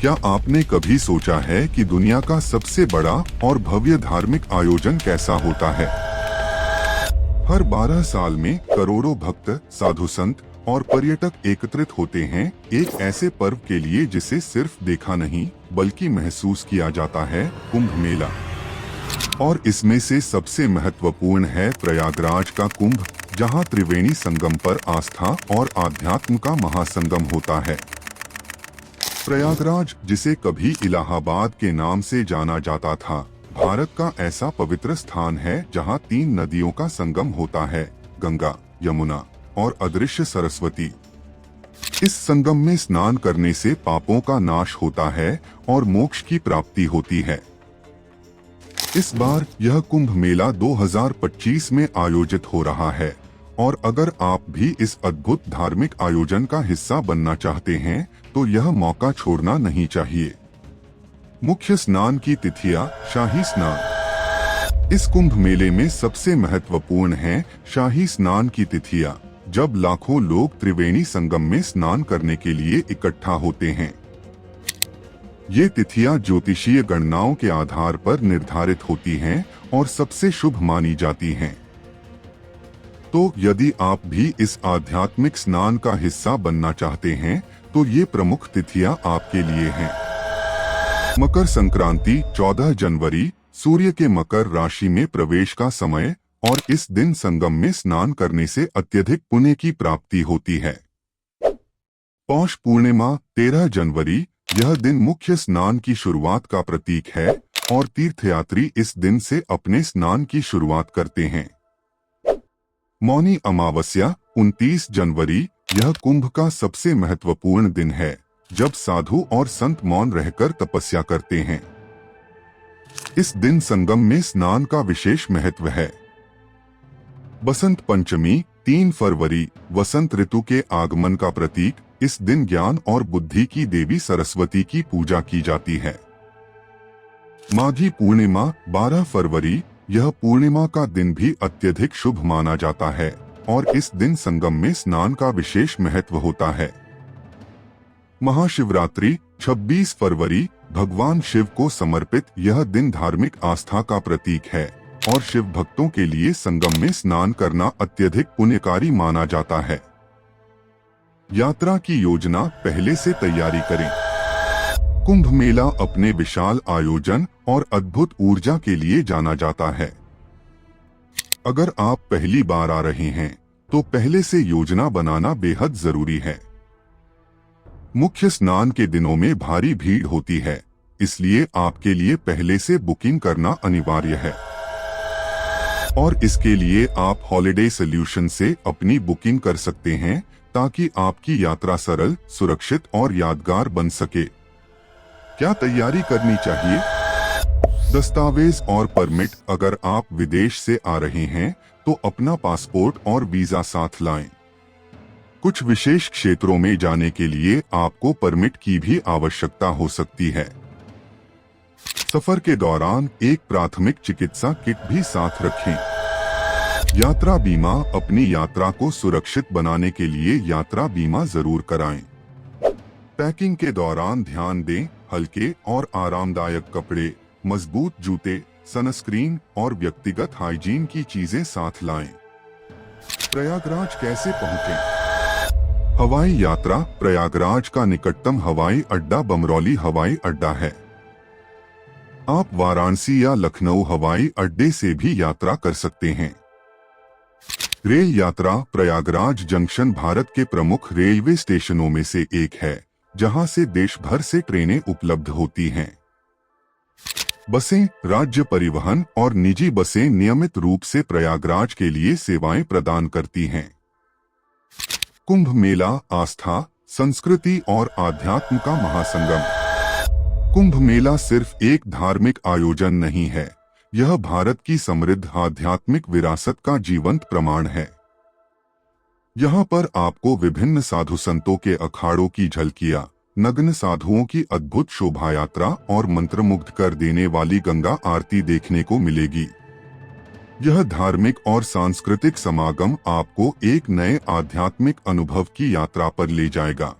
क्या आपने कभी सोचा है कि दुनिया का सबसे बड़ा और भव्य धार्मिक आयोजन कैसा होता है? हर 12 साल में करोड़ों भक्त, साधु संत और पर्यटक एकत्रित होते हैं एक ऐसे पर्व के लिए जिसे सिर्फ देखा नहीं बल्कि महसूस किया जाता है, कुंभ मेला। और इसमें से सबसे महत्वपूर्ण है प्रयागराज का कुंभ, जहां त्रिवेणी संगम पर आस्था और आध्यात्म का महासंगम होता है। प्रयागराज, जिसे कभी इलाहाबाद के नाम से जाना जाता था, भारत का ऐसा पवित्र स्थान है जहां 3 नदियों का संगम होता है, गंगा, यमुना और अदृश्य सरस्वती। इस संगम में स्नान करने से पापों का नाश होता है और मोक्ष की प्राप्ति होती है। इस बार यह कुंभ मेला 2025 में आयोजित हो रहा है और अगर आप भी इस अद्भुत धार्मिक आयोजन का हिस्सा बनना चाहते हैं तो यह मौका छोड़ना नहीं चाहिए। मुख्य स्नान की तिथियां। शाही स्नान। इस कुंभ मेले में सबसे महत्वपूर्ण है शाही स्नान की तिथियां, जब लाखों लोग त्रिवेणी संगम में स्नान करने के लिए इकट्ठा होते हैं। ये तिथियां ज्योतिषीय गणनाओं के आधार पर निर्धारित होती हैं और सबसे शुभ मानी जाती हैं। तो यदि आप भी इस आध्यात्मिक स्नान का हिस्सा बनना चाहते हैं तो ये प्रमुख तिथियां आपके लिए हैं। मकर संक्रांति 14 जनवरी, सूर्य के मकर राशि में प्रवेश का समय और इस दिन संगम में स्नान करने से अत्यधिक पुण्य की प्राप्ति होती है। पौष पूर्णिमा 13 जनवरी, यह दिन मुख्य स्नान की शुरुआत का प्रतीक है और तीर्थयात्री इस दिन से अपने स्नान की शुरुआत करते हैं। मौनी अमावस्या 29 जनवरी, यह कुंभ का सबसे महत्वपूर्ण दिन है, जब साधु और संत मौन रहकर तपस्या करते हैं। इस दिन संगम में स्नान का विशेष महत्व है। बसंत पंचमी 3 फरवरी, वसंत ऋतु के आगमन का प्रतीक। इस दिन ज्ञान और बुद्धि की देवी सरस्वती की पूजा की जाती है। माघी पूर्णिमा 12 फरवरी, यह पूर्णिमा का दिन भी अत्यधिक शुभ माना जाता है और इस दिन संगम में स्नान का विशेष महत्व होता है। महाशिवरात्रि 26 फरवरी, भगवान शिव को समर्पित यह दिन धार्मिक आस्था का प्रतीक है और शिव भक्तों के लिए संगम में स्नान करना अत्यधिक पुण्यकारी माना जाता है। यात्रा की योजना पहले से तैयारी करें। कुंभ मेला अपने विशाल आयोजन और अद्भुत ऊर्जा के लिए जाना जाता है। अगर आप पहली बार आ रहे हैं तो पहले से योजना बनाना बेहद जरूरी है। मुख्य स्नान के दिनों में भारी भीड़ होती है, इसलिए आपके लिए पहले से बुकिंग करना अनिवार्य है। और इसके लिए आप हॉलिडे सॉल्यूशन से अपनी बुकिंग कर सकते हैं ताकि आपकी यात्रा सरल, सुरक्षित और यादगार बन सके। क्या तैयारी करनी चाहिए? दस्तावेज और परमिट। अगर आप विदेश से आ रहे हैं तो अपना पासपोर्ट और वीजा साथ लाएं। कुछ विशेष क्षेत्रों में जाने के लिए आपको परमिट की भी आवश्यकता हो सकती है। सफर के दौरान एक प्राथमिक चिकित्सा किट भी साथ रखें। यात्रा बीमा। अपनी यात्रा को सुरक्षित बनाने के लिए यात्रा बीमा जरूर कराएं। पैकिंग के दौरान ध्यान दें, हल्के और आरामदायक कपड़े, मजबूत जूते, सनस्क्रीन और व्यक्तिगत हाइजीन की चीजें साथ लाएं। प्रयागराज कैसे पहुंचें? हवाई यात्रा। प्रयागराज का निकटतम हवाई अड्डा बमरौली हवाई अड्डा है। आप वाराणसी या लखनऊ हवाई अड्डे से भी यात्रा कर सकते हैं। रेल यात्रा। प्रयागराज जंक्शन भारत के प्रमुख रेलवे स्टेशनों में से एक है, जहां से देश भर से ट्रेनें उपलब्ध होती हैं। बसें। राज्य परिवहन और निजी बसें नियमित रूप से प्रयागराज के लिए सेवाएं प्रदान करती हैं। कुंभ मेला आस्था, संस्कृति और आध्यात्म का महासंगम। कुंभ मेला सिर्फ एक धार्मिक आयोजन नहीं है, यह भारत की समृद्ध आध्यात्मिक विरासत का जीवंत प्रमाण है। यहाँ पर आपको विभिन्न साधु संतों के अखाड़ों की झलकियां, नग्न साधुओं की अद्भुत शोभा यात्रा और मंत्रमुग्ध कर देने वाली गंगा आरती देखने को मिलेगी। यह धार्मिक और सांस्कृतिक समागम आपको एक नए आध्यात्मिक अनुभव की यात्रा पर ले जाएगा।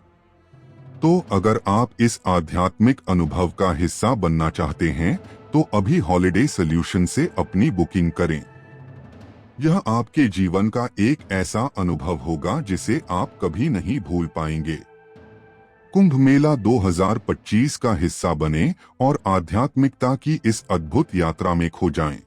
तो अगर आप इस आध्यात्मिक अनुभव का हिस्सा बनना चाहते हैं तो अभी हॉलिडे सॉल्यूशन से अपनी बुकिंग करें। यह आपके जीवन का एक ऐसा अनुभव होगा जिसे आप कभी नहीं भूल पाएंगे। कुंभ मेला 2025 का हिस्सा बने और आध्यात्मिकता की इस अद्भुत यात्रा में खो जाएं।